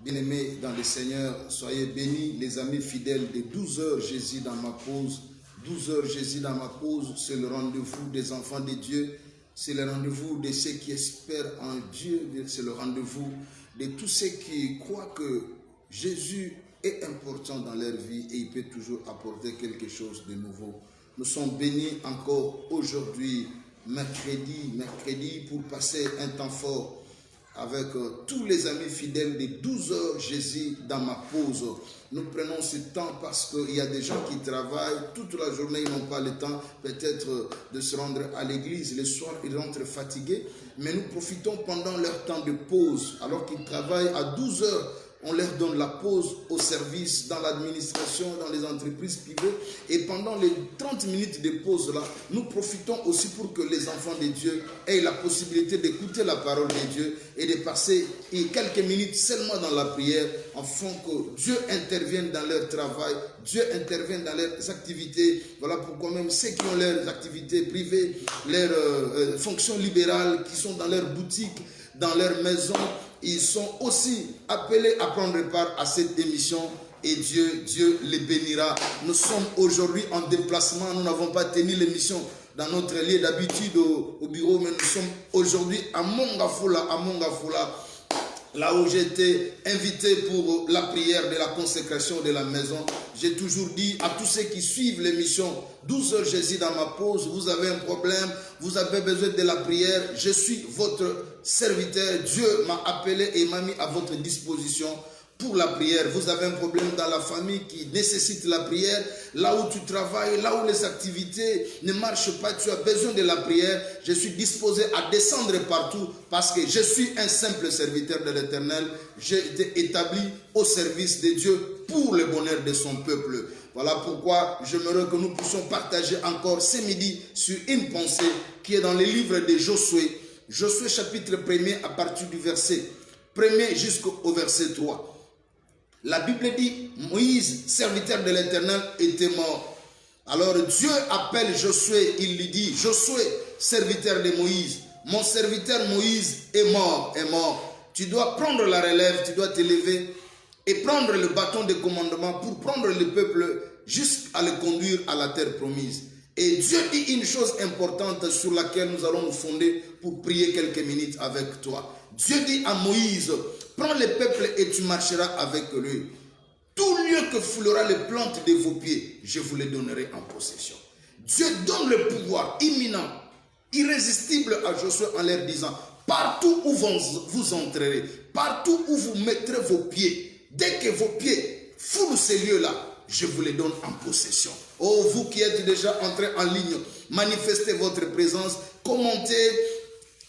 Bien-aimés dans le Seigneur, soyez bénis, les amis fidèles de 12 heures Jésus dans ma pause. 12 heures Jésus dans ma pause, c'est le rendez-vous des enfants de Dieu, c'est le rendez-vous de ceux qui espèrent en Dieu, c'est le rendez-vous de tous ceux qui croient que Jésus est important dans leur vie et il peut toujours apporter quelque chose de nouveau. Nous sommes bénis encore aujourd'hui, mercredi, pour passer un temps fort avec tous les amis fidèles de 12 heures Jésus dans ma pause. Nous prenons ce temps parce qu'il y a des gens qui travaillent toute la journée, ils n'ont pas le temps peut-être de se rendre à l'église. Le soir, ils rentrent fatigués, mais nous profitons pendant leur temps de pause. Alors qu'ils travaillent à 12 heures, on leur donne la pause au service, dans l'administration, dans les entreprises privées. Et pendant les 30 minutes de pause là, nous profitons aussi pour que les enfants de Dieu aient la possibilité d'écouter la parole de Dieu et de passer quelques minutes seulement dans la prière, afin que Dieu intervienne dans leur travail, Dieu intervienne dans leurs activités. Voilà pourquoi même ceux qui ont leurs activités privées, leurs fonctions libérales, qui sont dans leurs boutiques, dans leurs maisons, ils sont aussi appelés à prendre part à cette émission et Dieu les bénira. Nous sommes aujourd'hui en déplacement, nous n'avons pas tenu l'émission dans notre lieu d'habitude au bureau, mais nous sommes aujourd'hui à Mongafula, là où j'ai été invité pour la prière de la consécration de la maison. J'ai toujours dit à tous ceux qui suivent l'émission 12 heures Jésus dans ma pause, vous avez un problème, vous avez besoin de la prière, je suis votre serviteur. Dieu m'a appelé et m'a mis à votre disposition pour la prière. Vous avez un problème dans la famille qui nécessite la prière, là où tu travailles, là où les activités ne marchent pas, tu as besoin de la prière. Je suis disposé à descendre partout parce que je suis un simple serviteur de l'Éternel. J'ai été établi au service de Dieu pour le bonheur de son peuple. Voilà pourquoi j'aimerais que nous puissions partager encore ce midi sur une pensée qui est dans le livre de Josué. Josué chapitre 1er à partir du verset 1er jusqu'au verset 3. La Bible dit, Moïse, serviteur de l'Éternel, était mort. Alors Dieu appelle Josué, il lui dit, Josué, serviteur de Moïse, mon serviteur Moïse est mort. Tu dois prendre la relève, tu dois te lever et prendre le bâton de commandement pour prendre le peuple jusqu'à le conduire à la terre promise. Et Dieu dit une chose importante sur laquelle nous allons nous fonder pour prier quelques minutes avec toi. Dieu dit à Moïse, prends le peuple et tu marcheras avec lui. Tout lieu que foulera les plantes de vos pieds, je vous les donnerai en possession. Dieu donne le pouvoir imminent, irrésistible à Josué en leur disant, partout où vous entrerez, partout où vous mettrez vos pieds, dès que vos pieds foulent ces lieux-là, je vous les donne en possession. Oh, vous qui êtes déjà entrés en ligne, manifestez votre présence, commentez,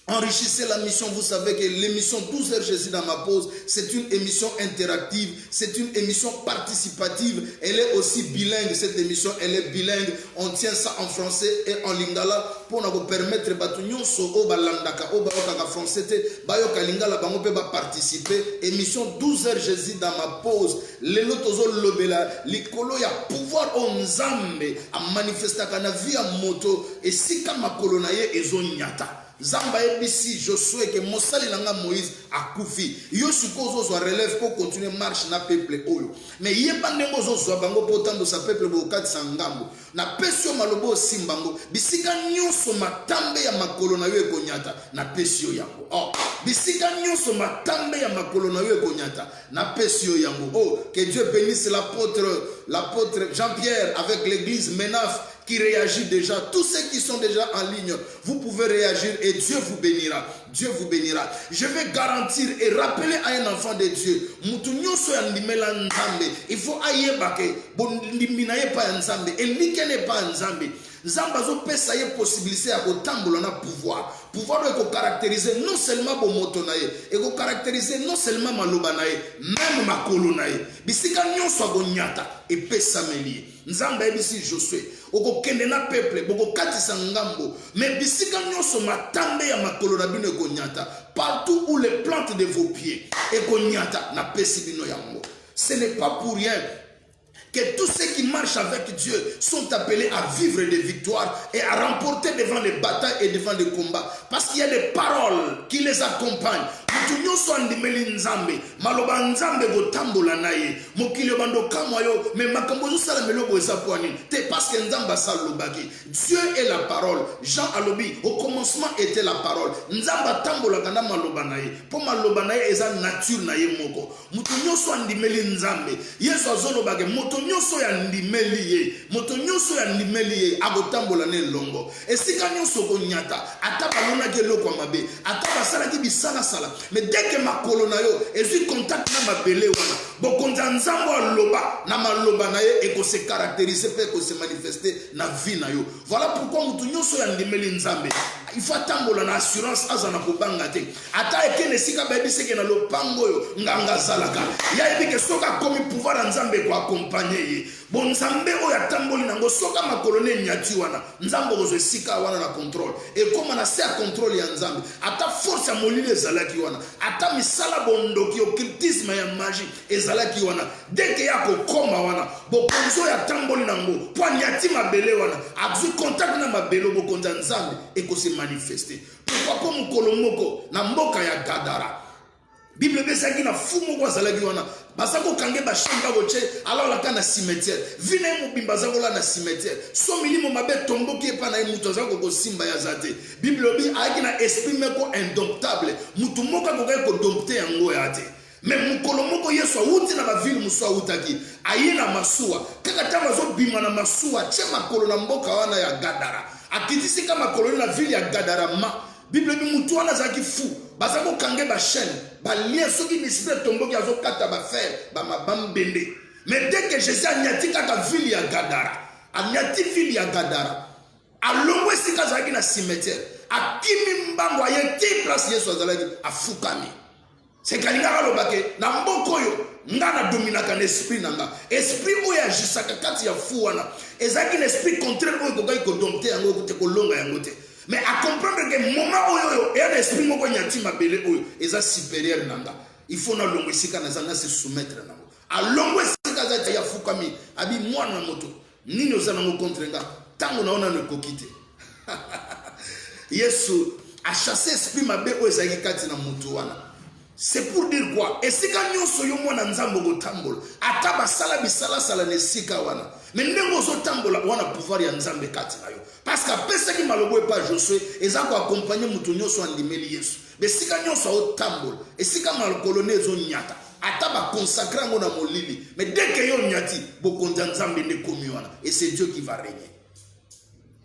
enrichissez la mission. Vous savez que l'émission 12 heures Jésus dans ma pause, c'est une émission interactive, c'est une émission participative. Elle est aussi bilingue, cette émission, elle est bilingue. On tient ça en français et en lingala pour nous permettre de participer. Émission 12 heures Jésus dans ma pause. Lelo tozo lobela likolo ya pouvoir onzambe a manifesta kana via moto et sika makolo na ye ezonyata. Zamba ebisi Josué que mosali langa Moïse akufi. Yo sukozo zo relève pour continuer marche na peuple oyo. Mais yeba ndengo zo zo bango potando sa peuple bokati sangambo. Na pesio malobo simbango. Bisika nyonso matambe ya makolo na yo ekonyata na pesio yango. Oh, bisika nyonso matambe ya makolo na yo ekonyata na pesio yango. Oh, que Dieu bénisse l'apôtre Jean-Pierre avec l'église Menaf qui réagit déjà. Tous ceux qui sont déjà en ligne, vous pouvez réagir et Dieu vous bénira. Dieu vous bénira. Je vais garantir et rappeler à un enfant de Dieu, il faut aïebake, bon liminaye pas nzambe, et likene pas nzambe. Zambazo pesa ye possibilité à kotambola na pouvoir. Pouvoir de caractériser non seulement bon motonaye, et ko caractériser non seulement maloba naye, même makolo naye. Bisika nyonso agonyata et pesa melie. Nzamba ebisi Josué, oko kende na peuple, boko katisa ngambo, mais bisika nyonso matambe ya makolo na bino ekonyata, partout où les plantes de vos pieds ekonyata na pesi bino yango. Ce n'est pas pour rien que tous ceux qui marchent avec Dieu sont appelés à vivre des victoires et à remporter devant les batailles et devant les combats. Parce qu'il y a des paroles qui les accompagnent. Maloba nzambe gotambola naye mokili bando kamwayo me makambo sala meloko ezapwani te parce que nzamba salobaki. Dieu est la parole. Jean alobi au commencement était la parole. Nzamba tambola kana maloba naye po maloba naye eza nature naye moko. Mutu nyonso andimeli nzambe Yesu azolobake moto nyonso ya ndimeli ye moto nyonso ya ndimeli ye agotambola ne longo esika nyonso konyata ata balona ke loko mabe ata basala ki bisala sala mais dès que makolo na yo ezui contact na mabele wana bokonza nzambo aloba na maloba na ye eko se caractériser pe ko se manifester na vie na yo. Voilà pourquoi mutu nyonso ya ndimeli nzambe il faut tambola na assurance azana kobanga te ata ekene sika ba biseke na lopango yo nganga zalaka ya ebike soka komi pouvoir nzambe ko accompagner ye bon nzambe oyo atamboli nango soka makolone nyati wana nzambe ozo sika wana na contrôle et comme na se contrôle ya nzambe ata force ya molile ezalaki wana ata misala bondoki occultisme ya magie ezalaki wana dès que ya kokoma wana bokonzo ya tamboli nango po nyati mabele wana azu contact na mabelo bokonza nzambe eko se manifester. Pourquoi pas mukolo moko na mboka ya Gadara Bible besaki na fumo kwa zalaki wana basako kange ba shamba goche alors la kana cimetière vine mobimba zako la na cimetière so milimo mabe tomboki epa na muto zako ko simba ya zate. Bible bi aki na esprit meko indomptable mutu moka ko ko dompter yango ya te mais mukolo moko Yesu awuti na ba ville muso awutaki aye na masuwa kaka tama zo bima na masuwa chema kolo na mboka wana ya Gadara akitisika makolo na ville ya Gadara ma Bible bi mutu wana zaki fou bazako kange ba chaîne ba lien soki l'esprit tomboki azo kata ba fer ba mabambende. Mais dès que Jésus a nyati kaka ville ya Gadara a nyati ville ya Gadara alongwe sika zaki na cimetière akimi mbango ayeti place Yesu azalaki afukami. C'est kalinga lobake na mboko yo ngana dominaka na esprit nanga esprit oyo agisaka kati ya fou wana ezaki l'esprit contraire oyo kokai ko dompter yango te ko longa yango te. Mais à comprendre que moment oyo ya esprit moko nyati mabele oyo eza supérieur nanga il faut na longo sika na zanga se soumettre nango a longo sika za ya fukami abi mwana moto nini ozana ngo contre nga tango naona ne kokite. Yesu a chassé esprit mabe oyo ezaki kati na mutu wana. C'est pour dire quoi? Et si quand nous sommes en nzambo go tambol, ataba sala bisala sala ne sika wana. Mais ndengo zo tambola wana pouvoir ya nzambe kati na yo. Parce que pesa ki malobo e pa Josué, eza ko accompagner mutu nyoso andimeli Yesu. Mais si quand nous sommes au tambol, et si quand mal colonne zo nyata, ataba consacrer ngo na molili. Mais dès que yo nyati, bokonza nzambe ne komi wana. Et c'est Dieu qui va régner.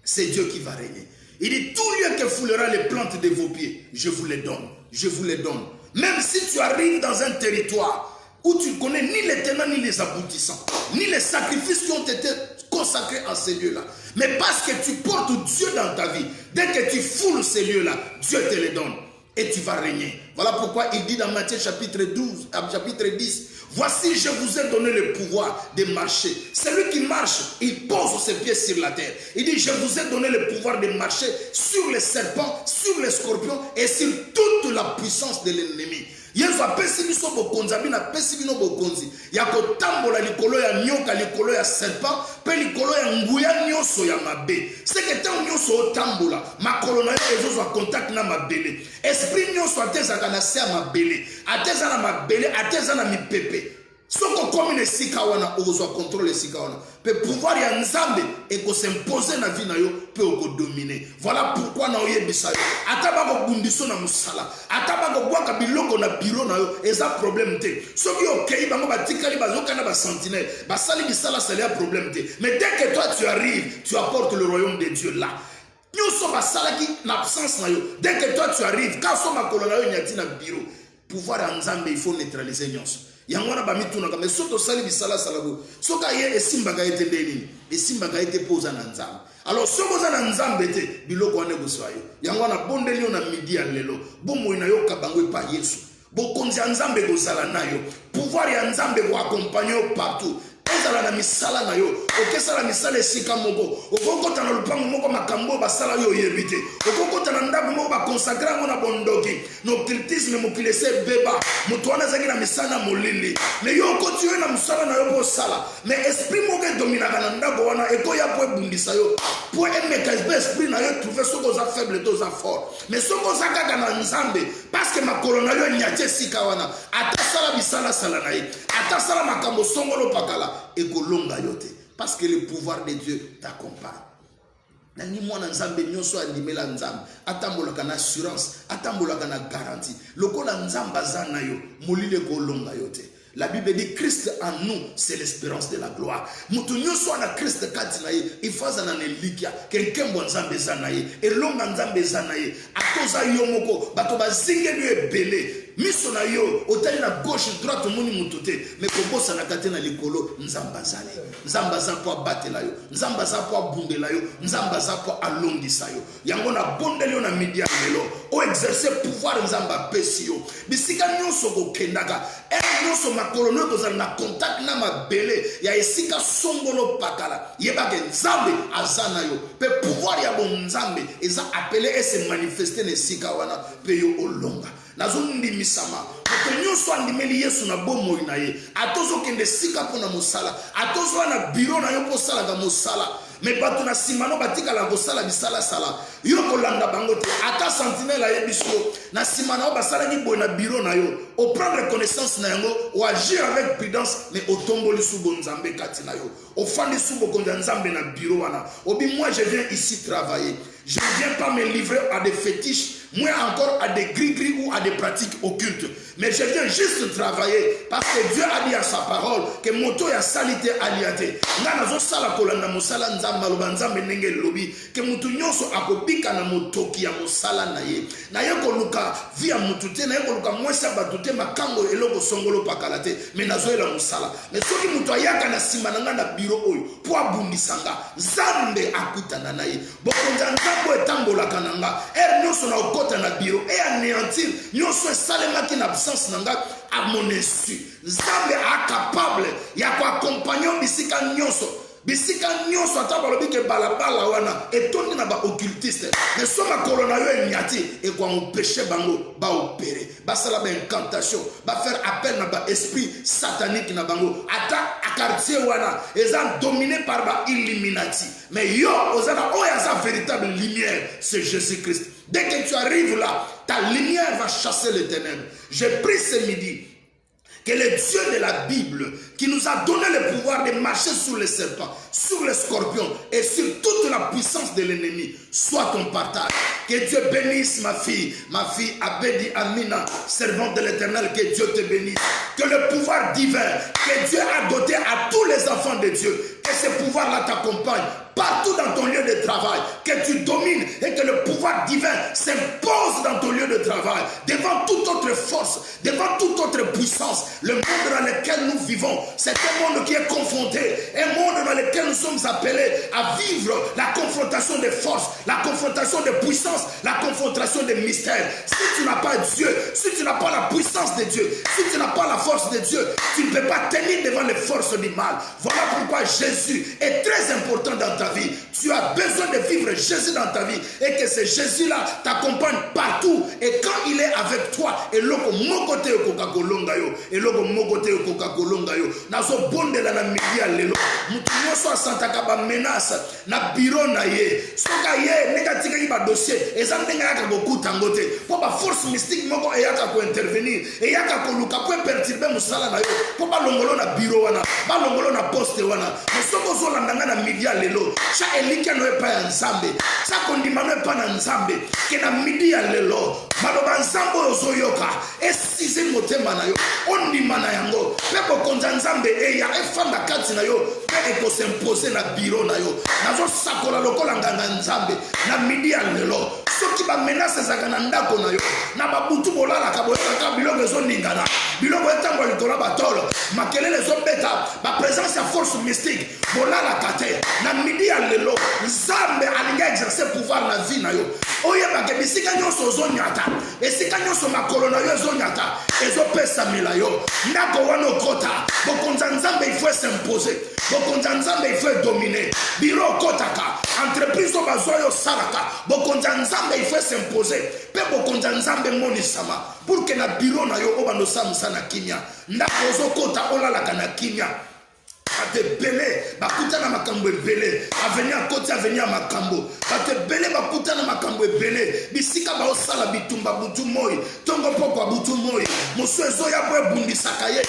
C'est Dieu qui va régner. Il dit tout lieu que foulera les plantes de vos pieds, je vous les donne. Je vous les donne. Même si tu arrives dans un territoire où tu ne connais ni les tenants ni les aboutissants, ni les sacrifices qui ont été consacrés à ces lieux-là, mais parce que tu portes Dieu dans ta vie, dès que tu foules ces lieux-là, Dieu te les donne et tu vas régner. Voilà pourquoi il dit dans Matthieu chapitre 12, chapitre 10, voici je vous ai donné le pouvoir de marcher. Celui qui marche, il pose ses pieds sur la terre. Il dit je vous ai donné le pouvoir de marcher sur les serpents, sur les scorpions et sur toute la puissance de l'ennemi. Yesu apesi biso bokonzi abina apesi bino bokonzi ya kotambola likolo ya nyoka likolo ya serpent pe likolo ya nguya nyonso ya mabe. C'est que tant nyonso otambola makolo na yo ezozwa contact na mabele. Esprit nyonso atezaka na se ya mabele, ateza na mabele, ateza na mipepe. Soko komi ne sika wana ozwa contrôle sika wana pe pouvoir ya nzambe eko s'imposer na vie na yo pe oko dominer. Voilà pourquoi na oyebisa yo ataba ko bundiso na musala ataba ko bwaka biloko na bureau na yo eza problème te. Soki okei bango batikali bazoka na ba sentinelle basali bisala sala ya problème te. Mais dès que toi tu arrives, tu apportes le royaume de Dieu là. Nyonso basalaki na absence na yo. Dès que toi tu arrives, quand so makolo na yo nyati na bureau, pouvoir ya nzambe il faut neutraliser nyonso. Yangwana ba mituna kama soto sali bisala salabo soka ye esimba ga ete nini esimba ga ete poza na nzambe. Alors soko za na nzambe te biloko wane boswayo yangwana bondeli yo na midi ya lelo bomo ina yo kabango pa Yesu bokonzi ya nzambe gozala nayo pouvoir ya nzambe ko accompagner partout ezala na misala na yo okesala misala esika moko okokota na lupango moko makambo basala yo yebite okokota na ndako moko bakonsakra ngo na bondoki no occultisme mokilese beba moto wana ezaki na misala molili mais yo okoti yo na misala na yo po sala mais esprit moko edominaka na ndako wana ekoya po ebundisa yo po emeka esprit na yo trouver soko za faible to za fort mais soko za kaka na nzambe parce que makolo na yo nyate sika wana ata sala bisala sala na ye ata sala makambo songolo pakala ekolonga yote parce que le pouvoir de Dieu t'accompagne. Nani mwana nzambe nyonso andimela nzambe atambolaka na assurance atambolaka na garantie lokola nzamba zana yo molile kolonga yote. La Bible dit Christ en nous, c'est l'espérance de la gloire. Mutu nyonso na Christ kati na ye, ifaza na nelikia, quelqu'un bon nzambe zana ye, elonga nzambe zana ye, atoza yo moko, bato bazinge yo ebele. Miso na yo, otali na gauche droite moni mutote, mais kobosa na kate na likolo nzamba zale. Nzamba za po batela yo, nzamba za po bundela yo, nzamba za po alongisa yo. Yango na bondeli yo na media lelo, o exercer pouvoir nzamba pesi yo. Bisika nyonso ko kendaka, nyonso makolono kozala na contact na mabele ya esika songolo pakala. Yebake nzambe azana yo, pe pouvoir ya bon nzambe eza appelé et se manifester na esika wana pe yo olonga. Nazondi misama moto nyonso andimeli Yesu na bomo na ye atozo kende sika pona mosala atozo na bureau na yo po sala ga mosala mais bato na simano batika la kosala bisala sala yo kolanda bango te ata sentinelle ya biso na simana basala ni boy na bureau na yo o prendre connaissance na yango o agir avec prudence mais o tomboli subo nzambe kati na yo o fandi subo konza nzambe na bureau wana obi moi je viens ici travailler je ne viens pas me livrer à des fétiches moi encore à des gris-gris ou à des pratiques occultes. Mais je viens juste travailler parce que Dieu a dit à sa parole que moto ya salité aliate. Nga nazo sala kolanda mosala nzamba loba nzambe nenge lobi que mutu nyonso akobika na motoki ya mosala na ye. Na ye koluka via mutu te na ye koluka mwesa batute makango eloko songolo pakalate mais nazo ela mosala. Mais soki mutu ayaka na sima na nga na bureau oyo po abundisanga nzambe akutana na ye. Bokonza nzambo etambolaka na nga nyonso na okota na bureau et anéantir nyonso esalemaki na absence na nga à mon insu. Nzambe a capable ya ko accompagner bisika nyonso ata balobi ke balabala wana etondi na ba occultiste mais soma kolona yo enyati e kwa empêcher bango ba opérer basala ba incantation ba faire appel na ba esprit satanique na bango ata a quartier wana eza dominé par ba Illuminati mais yo ozana oya za véritable lumière c'est Jésus-Christ. Dès que tu arrives là, ta lumière va chasser les ténèbres. Je prie ce midi que le Dieu de la Bible, qui nous a donné le pouvoir de marcher sur les serpents, sur les scorpions et sur toute la puissance de l'ennemi, soit ton partage. Que Dieu bénisse ma fille Abedi Amina, servante de l'Éternel, que Dieu te bénisse. Que le pouvoir divin que Dieu a doté à tous les enfants de Dieu, que ce pouvoir-là t'accompagne partout dans ton lieu de travail, que tu domines et que le pouvoir divin s'impose dans ton lieu de travail, devant toute autre force, devant toute autre puissance. Le monde dans lequel nous vivons, c'est un monde qui est confronté, un monde dans lequel nous sommes appelés à vivre la confrontation des forces, la confrontation des puissances, la confrontation des mystères. Si tu n'as pas Dieu, si tu n'as pas la puissance de Dieu, si tu n'as pas la force de Dieu, tu ne peux pas tenir devant les forces du mal. Voilà pourquoi Jésus est très important dans ta vie. Tu as besoin de vivre Jésus dans ta vie et que ce Jésus-là t'accompagne partout. Et quand il est avec toi, et l'oko mokote Coca-Cola yo, et l'oko mokote Coca-Cola yo, nazo bonde la na media lelo. Mutu nyonso asantaka ba menace na bureau na ye. Soka ye négatika ba dossier, ezandenga yaka bokuta ngote. Po ba force mystique moko eyaka ko intervenir, eyaka ko luka ko perturber musala na yo. Po ba longolo na bureau wana, ba longolo na poste wana. Soko zo landanga na media lelo. Cha elikia no epa ya nzambe, cha kondima no epa na nzambe, ke na midi ya lelo, maloba nzambo ozoyoka, esize motema na yo, ondima na yango, pepo konza nzambe eya, efanda kati na yo, pe eko s'impose na bureau na yo, nazo sakola lokola nganga nzambe, na midi ya lelo, soki soki ba menace ezaka na ndako na yo na babutu bolala ka boyaka biloko ezoningana biloko etango likolo batolo makelele ezobeta ba présence ya force mystique bolala kate na midi ya lelo nzambe alinga exercer pouvoir na vie na yo oyebaka bisika nyonso ozonyata esika nyonso makolo na yo ezonyata ezopesamela yo ndako wana okota bokonza nzambe il faut s'imposer bokonza nzambe il faut dominer biro okotaka entreprise o bazwa yo salaka bokonza nzambe il faut s'imposer pe bokonza nzambe monisama pour que na biro na yo obando samsa na kimia ndako ozokota olalaka na kimia ate belé bakuta na makambo belé avenir côté avenir makambo ate belé bakuta na makambo belé bisika ba osala bitumba butu moyi tongo poko butu moyi mosu ezo ya bo bundisaka ye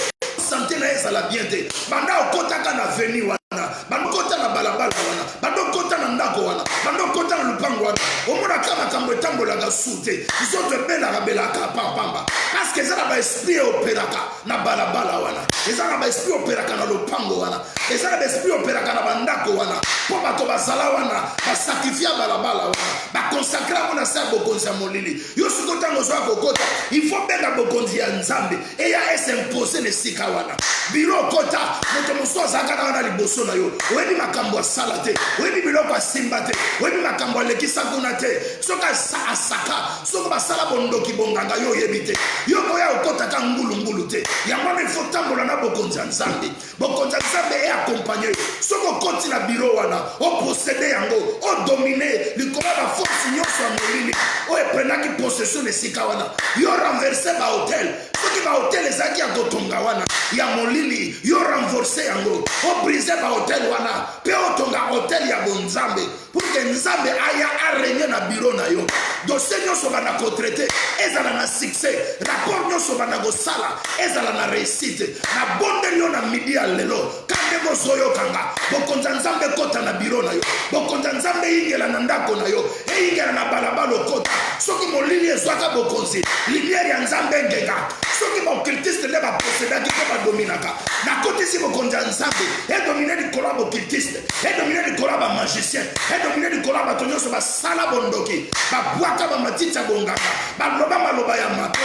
santé na ezala bien te banda okotaka na avenir wana bando kota na balabala wana bando kota na ndako wana bando kota na lupango wana omona kama makambo etambola ga sute isoto bela belaka pamba parce que ezala ba esprit opéraka na balabala wana ezala ba esprit opéraka na lupango wana ezala ba esprit opéraka na bandako wana po bato basala wana ba sacrifier balabala wana ba consacrer mona sa bokonzi ya molili yo sukota ngozwa kokota il faut benga bokonzi ya nzambe et ya s'imposer le sika wana biro kota moto moso azaka na wana liboso na yo webi makambo ya sala te webi biloko ya simba te webi makambo ya lekisa kuna te soka asaka soka basala bondoki bonganga yo yebi te yo koya okotaka ngulu te yango il faut tambola na bokonzi ya nzambe bokonzi ya nzambe e accompagner soko koti na biro wana o posséder yango o dominer likoma ba force nyonso ya molili o eprenaki possession esika wana yo renverser ba hotel soki ba hotel ezaki ya kotonga wana ya molili yo renforcer yango o briser ba hotel wana pe otonga hotel ya bonzambe pour que nzambe aya arégner na biro na yo dossier nyonso bana ko traiter ezala na succès rapport nyonso bana ko sala ezala na réussite na bonde yo na midi ya lelo kande go zoyo kanga bokonza nzambe kota na biro na yo bokonza nzambe ingela na ndako na yo ingela na balabala kota soki molili ezwaka bokonzi lumière ya nzambe ngenga soki ba occultiste le ba posséder ki ko ba dominaka na côté si bokonza nzambe et dominer di kolabo occultiste et dominer di kolabo magicien et dominer di kolabo tonyoso ba sala bondoki ba bwaka ba matita bongaka ba loba maloba ya mabe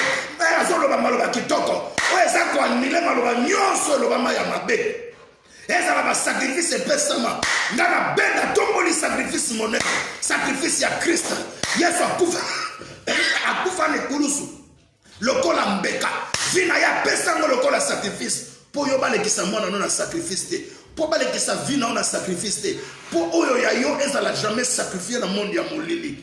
azoloba maloba kitoko o ezako anile maloba nyonso loba ma ya mabe ezala ba sacrifice pesama ngana benda tomboli sacrifice monene sacrifice ya Kristo Yesu akufa ne kulusu lokola mbeka vina ya pesango lokola sacrifice po yo balekisa mwana no na sacrifice te po balekisa vina na sacrifice te po oyo ya yo ezala jamais sacrifier na monde ya molili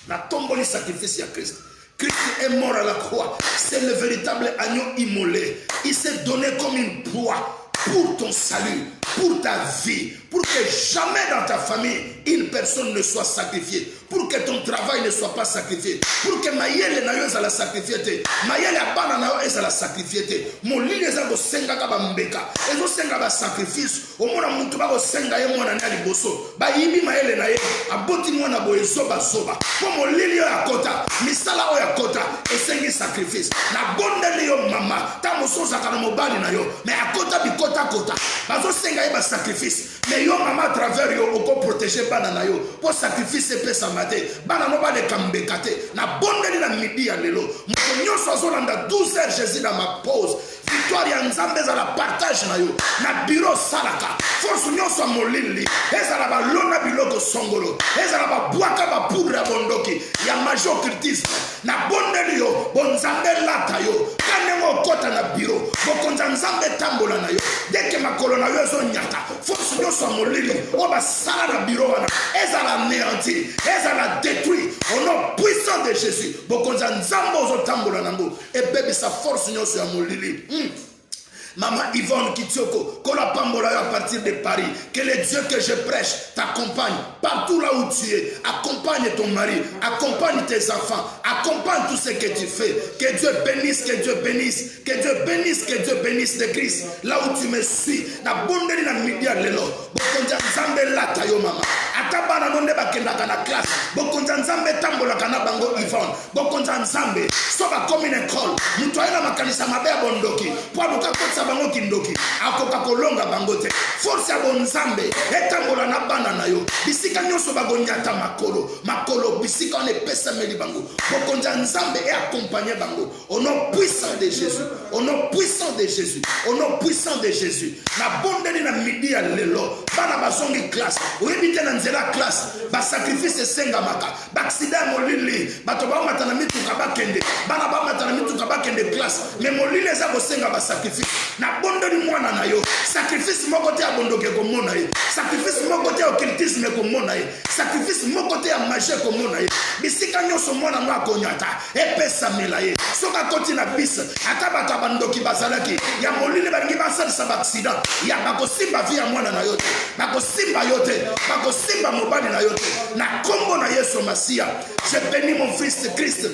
na tomboli sacrifice ya Christ. Christ est mort à la croix, c'est le véritable agneau immolé. Il s'est donné comme une proie pour ton salut, pour ta vie, pour que jamais dans ta famille une personne ne soit sacrifiée, pour que ton travail ne soit pas sacrifié, pour que mayele na yo ezala sacrifié, mayele abana na yo ezala sacrifié. Mon ligne ezako senga ka bambeka, ezo senga ba sacrifice, omona mutu ba ko senga ye mwana na liboso, ba yibi mayele na ye, aboti mwana bo ezoba zoba. Po mon ligne yo akota, misala o yakota, esengi sacrifice. Na bondeli yo mama, ta mosoza kana mobali na yo, mais akota bikota kota. Bazo senga ye ba sacrifice. Mais yo mama à travers yo oko protéger bana na yo pour sacrifice pesa mate bana no ba de kambekate na bondeli na midi ya lelo moto nyonso azolanda 12 heures Jésus dans ma pause victoire ya nzambe za la partage na yo na bureau salaka force nyonso molili ezala ba lona biloko songolo ezala ba bwaka ba poudre ya bondoki ya major critisme na bondeli yo bonzambe lata yo kanengo kota na bureau bokonza nzambe tambola na yo deke makolo na yo zo nyata force nyonso molili o ba sala na bureau wana ezala néanti ezala détruit au nom puissant de Jésus bokonza nzambe zo tambola na mbo et bébé sa force nyonso ya molili. Maman Yvonne Kitioko, Kolapambola à partir de Paris, que le Dieu que je prêche t'accompagne partout là où tu es. Accompagne ton mari, accompagne tes enfants, accompagne tout ce que tu fais. Que Dieu bénisse, que Dieu bénisse, que Dieu bénisse, que Dieu bénisse de Christ. Là où tu me suis, na bondeli na midi ya lelo, bokonja nzambe lata yo mama. ata bana nonde bakendaka na classe bokonza nzambe tambolaka na bango Yvonne bokonza nzambe so bakomi na école mutu aye na makanisa mabe ya bondoki po aluka kotisa bango kindoki akoka kolonga bango te force ya bonzambe etambola na bana na yo bisika nyonso bagonyata makolo bisika on epesameli bango bokonza nzambe et accompagner bango au nom puissant de Jésus, au nom puissant de Jésus, au nom puissant de Jésus. Na bondeli na midi ya lelo bana bazongi classe oyebite na nzela classe ba sacrifice sengamaka ba accident molili bato ba matana mituka bakende bana ba matana mituka bakende classe mais molili eza kosenga ba sacrifice na bondeli mwana na yo sacrifice moko te abondoke komona ye sacrifice moko te occultisme komona ye sacrifice moko te ya magie komona ye bisika nyonso mwana mwa konyata epesa mela ye soka koti na bis ata bato bandoki bazalaki ya molili balingi basalisa ba accident ya bakosimba vi ya mwana na yo te bakosimba yo te bakosimba mobali na yo te na kombo na Yesu Masia. Je bénis mon fils Christ,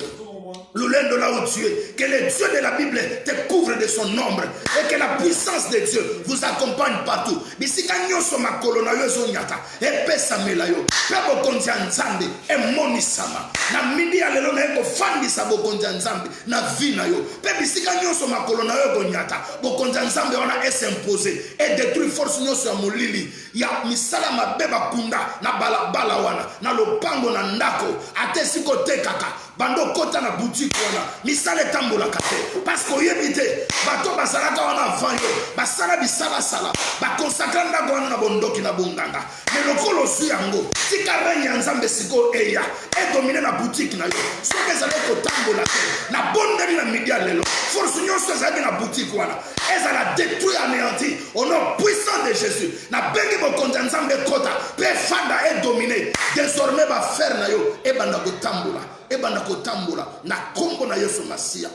le lien de là où tu es, que le Dieu de la Bible te couvre de son ombre et que la puissance de Dieu vous accompagne partout. Bisika nyoso makolo na yo zonyata epesa melayo pe bokonzi nzambe e monisama na midi ya lelo na eko fandisa bokonzi nzambe na vie na yo pe bisika nyoso makolo na yo gonyata bokonzi nzambe wana s'imposer et détruire force nyoso ya molili ya misala mabeba kunda na balabala wana na lopango na ndako ate siko tekaka bando kota na boutique wana misala tambolaka te parce que oyebite bato basalaka wana avant yo basala bisala sala bakonsakra ndako wana na bondoki na bonganga mais lokolo su yango tika renya nzambe siko eya edomine na boutique na yo soki ezali kotambola te na bondeli na midi ya lelo force nyonso ezalaki na boutique wana ezala détruit anéanti au nom puissant de Jésus na bengi bokonza nzambe kota pe fanda edomine désormais bafer na yo ebanda kotambola na kombo na Yesu Masia.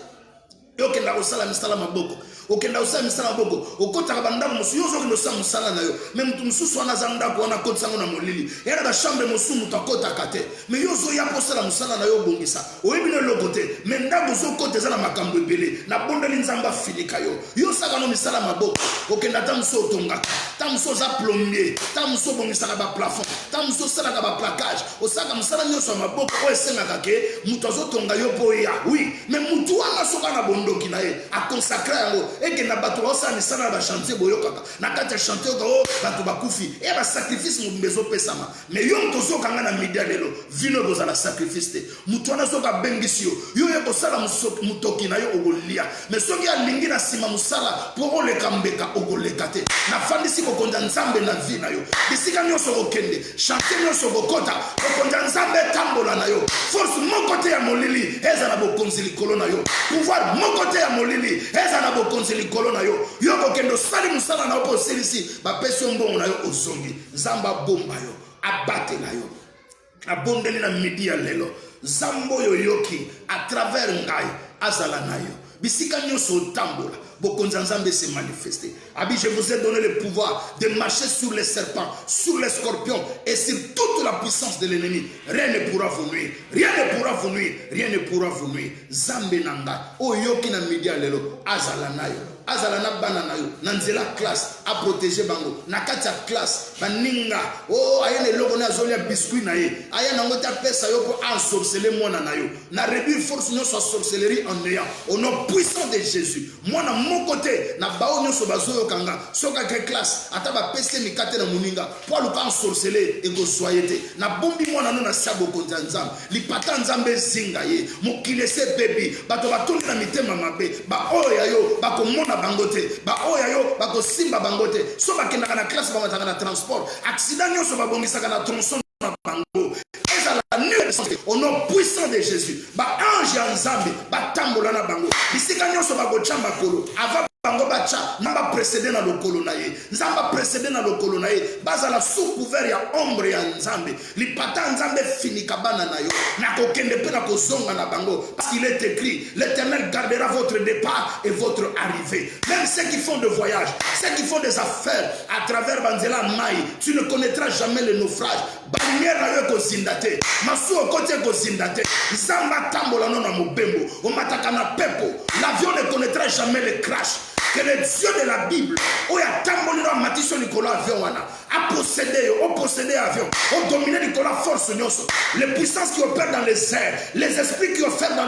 Okenda kosala misala maboko okenda kosala misala maboko okotaka bandamu musu yozo kendo sa musala na yo même mutu mususu wana zanda ko na kotisa ngo na molili yana ba chambre musu mutu akota kate mais yozo ya posala musala na yo bongisa oyebine lokote mais ndako zo kote za na makambo ebele na bondeli nzamba filika yo saka no misala maboko okenda ta musu otonga ta musu za plombier ta musu bongisa ka ba plafond ta musu sala ka ba plaquage osaka musala nyoso maboko o esenga ke mutu azotonga yo poya oui mais mutu wana soka na bondoki na ye a consacrer yango eke na bato osa misala ba chantier boyokaka na kati ya chantier ko bato bakufi e ba sacrifice mu bezo pesama mais yo mtozo kanga na media lelo vino boza la sacrifice te mutu wana soka bengisio yo ye kosala mutoki na yo ogolia mais soki alingi na sima musala po oleka mbeka ogoleka te na fandisi kokonda nzambe na vie na yo bisika nyonso kokende chantier nyonso kokota kokonda nzambe tambola na yo force moko te ya molili eza na bokonzi likolo na yo pouvoir moko te ya molili eza na bokonzi likolo na yo yo kokendo sali musala na yo po selisi bapesi mbongo na yo ozongi nzamba bomba yo abate na yo abondeli na midi ya lelo zambo yoyoki à travers ngai azala na yo bisika nyonso tambola bokonza nzambe se manifester. Abi, je vous ai donné le pouvoir de marcher sur les serpents, sur les scorpions et sur toute la puissance de l'ennemi. Rien ne pourra vous nuire. Rien ne pourra vous nuire. Rien ne pourra vous nuire. Zambe nanga oyoki na media lelo azala nayo. Azala na bana na yo nanzela classe a protéger bango na kati ya classe baninga ayene logo na zolia biscuit na ye ayana ngota pesa yo ko ensorceler mwana na yo na réduire force nyonso sorcellerie en néant au nom puissant de Jésus. Mwana mon côté na bao nyonso bazoyo kanga soka ke classe ata ba pese mikate na muninga po luka ensorceler e go soyete na bombi mwana no na sabo konza nzambe lipata nzambe zinga ye mokilese baby bato batondi na mitema mabe ba oya yo bakomona bangote ba oya yo bakosimba bangote so bakendaka na classe bamataka na transport accident nyonso babongisaka na tronçon na bango ezala nuit au nom puissant de Jésus ba ange ya nzambe batambola na bango bisika nyonso bakochamba kolo ava bango bacha namba précédé na lokolo na ye nzamba précédé na lokolo na ye bazala sous couvert ya ombre ya nzambe lipata nzambe finika bana na yo na kokende pe na kozonga na bango parce qu'il est écrit l'Éternel gardera votre départ et votre arrivée. Même ceux qui font de voyage, ceux qui font des affaires à travers banzela mai, tu ne connaîtras jamais le naufrage. Banière na yo kozindate masu okote kozindate nzamba tambola no na mobembo o mataka na pepo. L'avion ne connaîtra jamais le crash. Que le Dieu de la Bible, où il y a Tambolina Matisson Nicolas avion, a possédé avion, a dominé Nicolas force, les puissances qui opèrent dans les airs, les esprits qui opèrent dans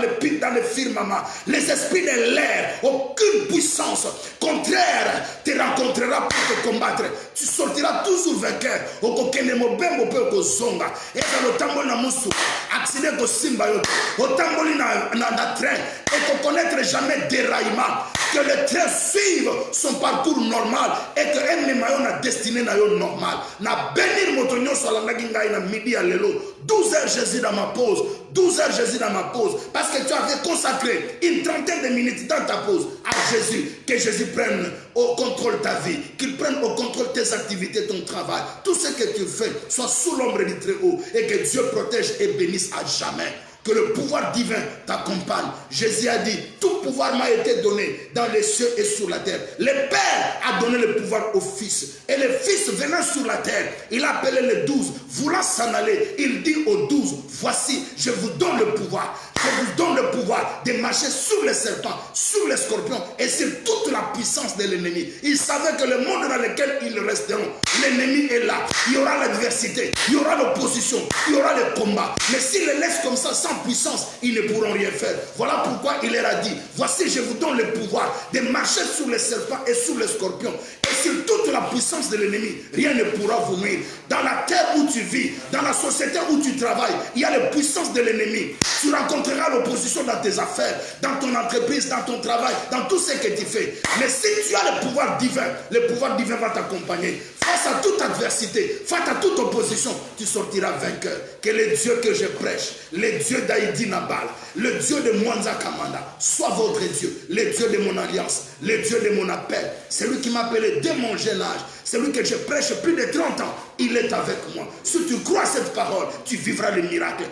les firmaments, les esprits de l'air, aucune puissance contraire te rencontrera pour te combattre. Tu sortiras toujours vainqueur. Au kokene mobembo pe ko zonga. Et dans le tambol na musu, accident ko simba yo. Au tambol na train, et qu'on connaître jamais déraillement. Que le train suive son parcours normal et que un mémaillon a destiné na yo normal. Na bénir motonyo sur la naginga na midi à l'élo. 12 heures Jésus dans ma pause. 12 heures Jésus dans ma pause. Parce que tu avais consacré une trentaine de minutes dans ta pause à Jésus. Que Jésus prenne au contrôle ta vie. Qu'il prenne au contrôle tes activités, ton travail. Tout ce que tu fais soit sous l'ombre du Très-Haut. Et que Dieu protège et bénisse à jamais. Que le pouvoir divin t'accompagne. Jésus a dit, tout pouvoir m'a été donné dans les cieux et sur la terre. Le Père a donné le pouvoir au Fils. Et le Fils venant sur la terre, il a appelé les 12, voulant s'en aller. Il dit aux 12, voici, je vous donne le pouvoir. Je vous donne le pouvoir de marcher sur les serpents, sur les scorpions et sur toute la puissance de l'ennemi. Il savait que le monde dans lequel ils resteront, l'ennemi est là. Il y aura l'adversité, il y aura l'opposition, il y aura le combat. Mais s'ils les laissent comme ça, sans puissance, ils ne pourront rien faire. Voilà pourquoi il leur a dit, voici, je vous donne le pouvoir de marcher sur les serpents et sur les scorpions. Et sur toute la puissance de l'ennemi, rien ne pourra vous nuire. Dans la terre où tu vis, dans la société où tu travailles, il y a la puissance de l'ennemi. Tu rencontreras l'opposition dans tes affaires, dans ton entreprise, dans ton travail, dans tout ce que tu fais. Mais si tu as le pouvoir divin va t'accompagner. Face à toute adversité, face à toute opposition, tu sortiras vainqueur. Que le Dieu que je prêche, le Dieu d'Aïdi Nabal, le Dieu de Mwanza Kamanda, soit votre Dieu, le Dieu de mon alliance, le Dieu de mon appel. C'est lui qui m'a appelé dès mon jeune âge. C'est lui que je prêche plus de 30 ans. Il est avec moi. Si tu crois à cette parole, tu vivras le miracle.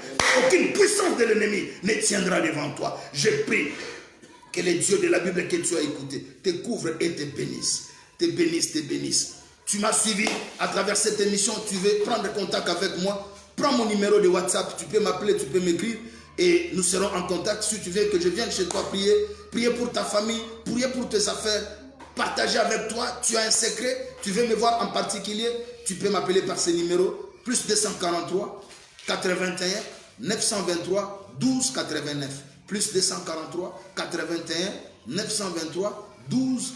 Aucune puissance de l'ennemi ne tiendra devant toi. Je prie que le Dieu de la Bible que tu as écouté te couvre et te bénisse. Te bénisse, te bénisse. Tu m'as suivi à travers cette émission. Tu veux prendre contact avec moi? Prends mon numéro de WhatsApp. Tu peux m'appeler, tu peux m'écrire. Et nous serons en contact. Si tu veux que je vienne chez toi prier, prier pour ta famille, prier pour tes affaires, partager avec toi. Tu as un secret, tu veux me voir en particulier, tu peux m'appeler par ce numéro. Plus 243 81 923 12 89. Plus 243 81 923 12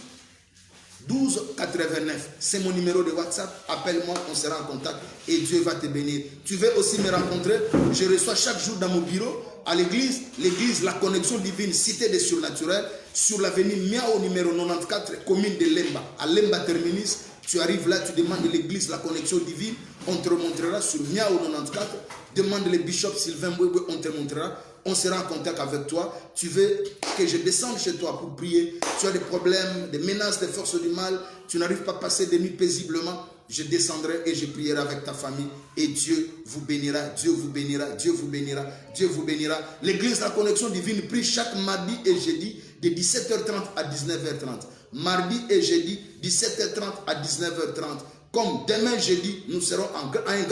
89. C'est mon numéro de WhatsApp. Appelle-moi, on sera en contact et Dieu va te bénir. Tu veux aussi me rencontrer? Je reçois chaque jour dans mon bureau à l'église, la connexion divine, cité des surnaturels, sur l'avenue Miao numéro 94, commune de Lemba, à Lemba Terminus. Tu arrives là, tu demandes l'église, la connexion divine, on te remontrera sur Miao 94. Demande le bishop Sylvain Mbouéboué, on te montrera. On sera en contact avec toi. Tu veux que je descende chez toi pour prier. Tu as des problèmes, des menaces, des forces du mal. Tu n'arrives pas à passer des nuits paisiblement. Je descendrai et je prierai avec ta famille. Et Dieu vous bénira, Dieu vous bénira, Dieu vous bénira, Dieu vous bénira. L'église La Connexion Divine prie chaque mardi et jeudi de 17h30 à 19h30. Mardi et jeudi, 17h30 à 19h30. Comme demain jeudi, nous serons à un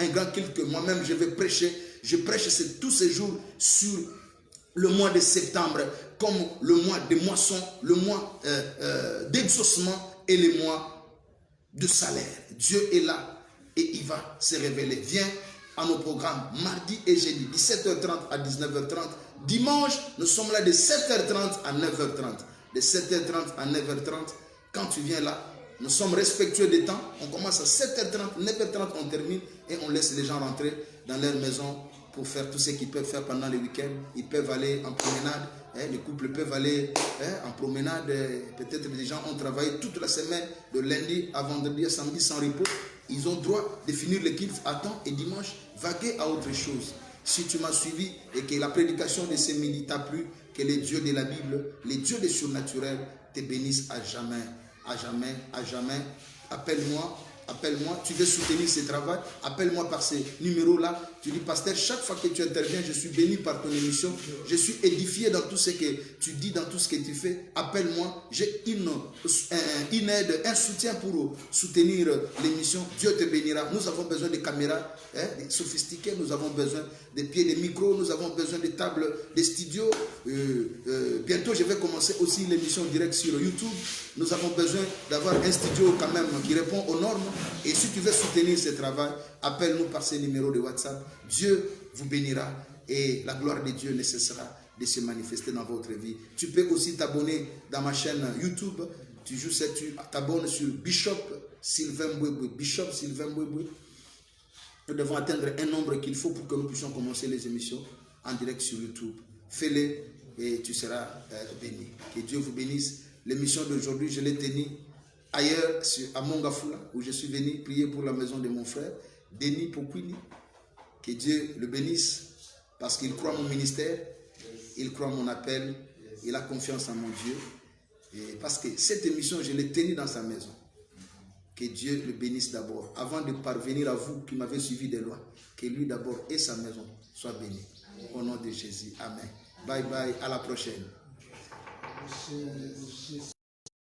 grand culte que moi-même je vais prêcher. Je prêche tous ces jours sur le mois de septembre, comme le mois de moisson, le mois d'exaucement et le mois de salaire. Dieu est là et il va se révéler. Viens à nos programmes mardi et jeudi, 17h30 à 19h30. Dimanche, nous sommes là de 7h30 à 9h30. De 7h30 à 9h30, quand tu viens là, nous sommes respectueux des temps. On commence à 7h30, 9h30, on termine et on laisse les gens rentrer dans leur maison pour faire tout ce qu'ils peuvent faire pendant le week-end. Ils peuvent aller en promenade. Les couples peuvent aller en promenade. Peut-être des gens ont travaillé toute la semaine, de lundi à vendredi à samedi sans repos. Ils ont droit de finir le culte à temps et dimanche, vaguer à autre chose. Si tu m'as suivi et que la prédication de ce midi t'a plu, que les dieux de la Bible, les dieux des surnaturels te bénissent à jamais, à jamais, à jamais. Appelle-moi appelle-moi. Tu veux soutenir ce travail, appelle-moi par ces numéros-là. Tu dis, pasteur, chaque fois que tu interviens, je suis béni par ton émission. Je suis édifié dans tout ce que tu dis, dans tout ce que tu fais. Appelle-moi. J'ai une aide, un soutien pour soutenir l'émission. Dieu te bénira. Nous avons besoin de caméras sophistiquées. Nous avons besoin de pieds, de micros. Nous avons besoin de tables, de studios. Bientôt, je vais commencer aussi l'émission directe sur YouTube. Nous avons besoin d'avoir un studio quand même qui répond aux normes. Et si tu veux soutenir ce travail, appelle-nous par ces numéros de WhatsApp. Dieu vous bénira et la gloire de Dieu ne cessera de se manifester dans votre vie. Tu peux aussi t'abonner dans ma chaîne YouTube. Tu t'abonnes sur Bishop Sylvain Mbouéboué. Bishop Sylvain Mbouéboué. Nous devons atteindre un nombre qu'il faut pour que nous puissions commencer les émissions en direct sur YouTube. Fais-le et tu seras béni. Que Dieu vous bénisse. L'émission d'aujourd'hui, je l'ai tenue ailleurs, à Mongafula, où je suis venu prier pour la maison de mon frère, Denis Pokwini. Que Dieu le bénisse, parce qu'il croit mon ministère, il croit mon appel, il a confiance en mon Dieu. Et parce que cette émission, je l'ai tenue dans sa maison. Que Dieu le bénisse d'abord. Avant de parvenir à vous qui m'avez suivi de loin, que lui d'abord et sa maison soient bénis. Au nom de Jésus. Amen. Bye bye, à la prochaine.